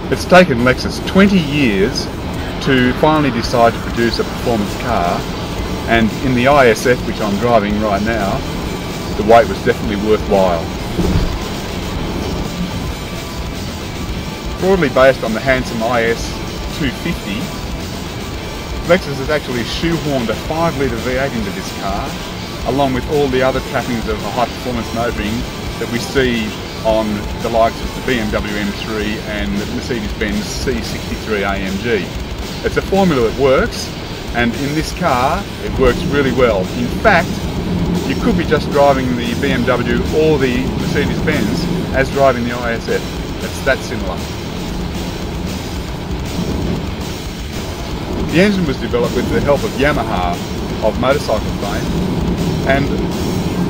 It's taken Lexus 20 years to finally decide to produce a performance car, and in the IS-F, which I'm driving right now, the wait was definitely worthwhile. Broadly based on the handsome IS-250, Lexus has actually shoehorned a 5-litre V8 into this car, along with all the other trappings of high-performance motoring that we see on the likes of the BMW M3 and the Mercedes-Benz C63 AMG. It's a formula that works, and in this car it works really well. In fact, you could be just driving the BMW or the Mercedes-Benz as driving the IS-F. It's that similar. The engine was developed with the help of Yamaha of motorcycle fame, and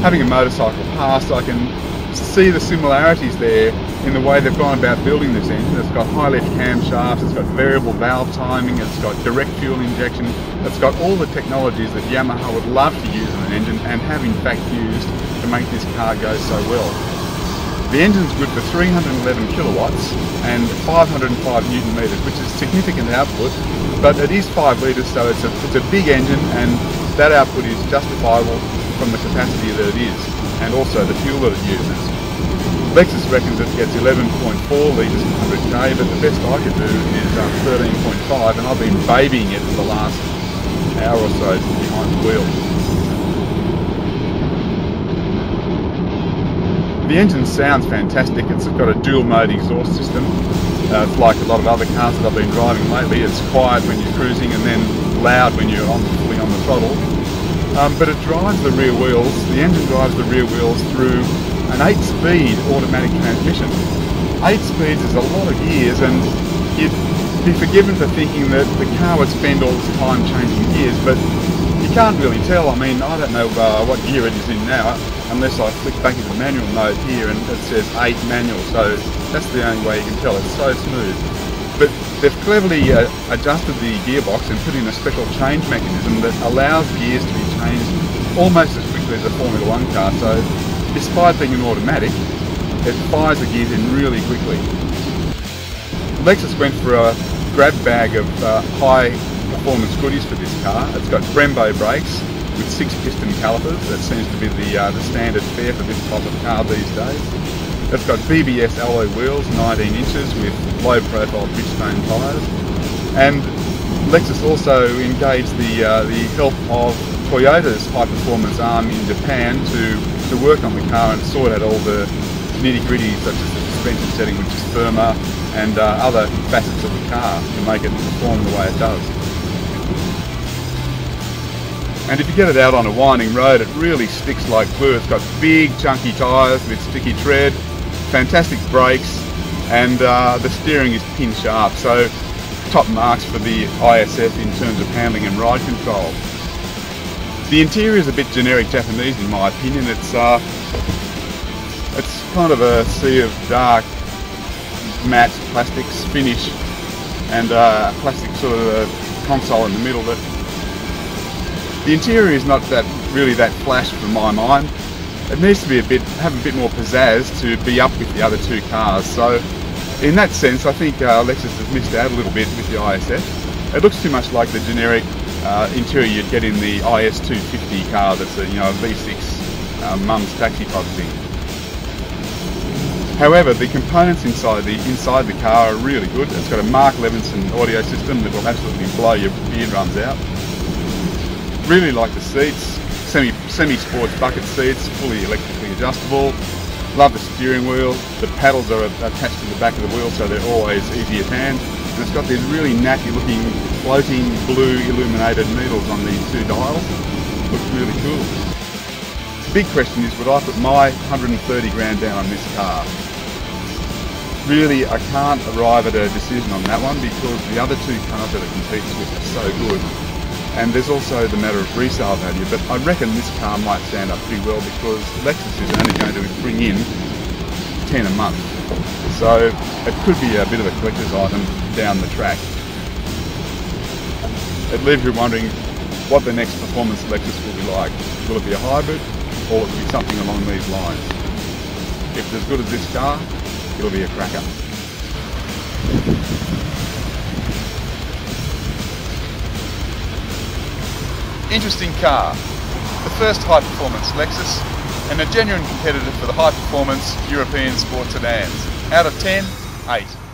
having a motorcycle past, I can see the similarities there in the way they've gone about building this engine. It's got high lift camshafts, it's got variable valve timing, it's got direct fuel injection, it's got all the technologies that Yamaha would love to use in an engine and have in fact used to make this car go so well. The engine's good for 311 kilowatts and 505 newton meters, which is significant output, but it is 5 litres, so it's a big engine, and that output is justifiable from the capacity that it is, and also the fuel that it uses. Lexus reckons it gets 11.4 litres per 100k, but the best I could do is 13.5, and I've been babying it for the last hour or so behind the wheel. The engine sounds fantastic. It's got a dual mode exhaust system. It's like a lot of other cars that I've been driving lately. It's quiet when you're cruising and then loud when you're fully on the throttle. But it drives the rear wheels. The engine drives the rear wheels through an 8-speed automatic transmission. 8 speeds is a lot of gears, and you'd be forgiven for thinking that the car would spend all its time changing gears, but you can't really tell. I mean, I don't know what gear it is in now, unless I flick back into manual mode here and it says 8 manual, so that's the only way you can tell. It's so smooth. But they've cleverly adjusted the gearbox and put in a special change mechanism that allows gears to be changed almost as quickly as a Formula 1 car, so despite being an automatic, it fires the gears in really quickly. Lexus went for a grab bag of high performance goodies for this car. It's got Brembo brakes with 6-piston calipers. That seems to be the standard fare for this type of car these days. It's got BBS alloy wheels, 19 inches, with low profile Bridgestone tyres. And Lexus also engaged the help of Toyota's high performance arm in Japan to work on the car and sort out all the nitty-gritty, such as the suspension setting, which is firmer, and other facets of the car to make it perform the way it does. And if you get it out on a winding road, it really sticks like glue. It's got big chunky tyres with sticky tread, fantastic brakes, and the steering is pin sharp, so top marks for the IS-F in terms of handling and ride control. The interior is a bit generic Japanese in my opinion. It's kind of a sea of dark matte plastics finish, and a plastic sort of console in the middle. That the interior is not really that flash for my mind. It needs to be have a bit more pizzazz to be up with the other two cars. So in that sense, I think Lexus has missed out a little bit with the IS-F. It looks too much like the generic interior you'd get in the IS-250 car. That's a V6 mum's taxi type of thing. However, the components inside the car are really good. It's got a Mark Levinson audio system that will absolutely blow your eardrums out. Really like the seats, semi-sports bucket seats, fully electrically adjustable. Love the steering wheel. The paddles are attached to the back of the wheel, so they're always easy at hand. And it's got these really natty looking floating blue illuminated needles on these two dials. Looks really cool. The big question is, would I put my 130 grand down on this car? Really, I can't arrive at a decision on that one because the other two cars that it competes with are so good. And there's also the matter of resale value, but I reckon this car might stand up pretty well because Lexus is only going to bring in 10 a month. So it could be a bit of a collector's item down the track. It leaves you wondering what the next performance Lexus will be like. Will it be a hybrid, or will it be something along these lines? If it's as good as this car, it'll be a cracker. Interesting car. The first high-performance Lexus, and a genuine competitor for the high-performance European sports sedans. Out of 10, 8.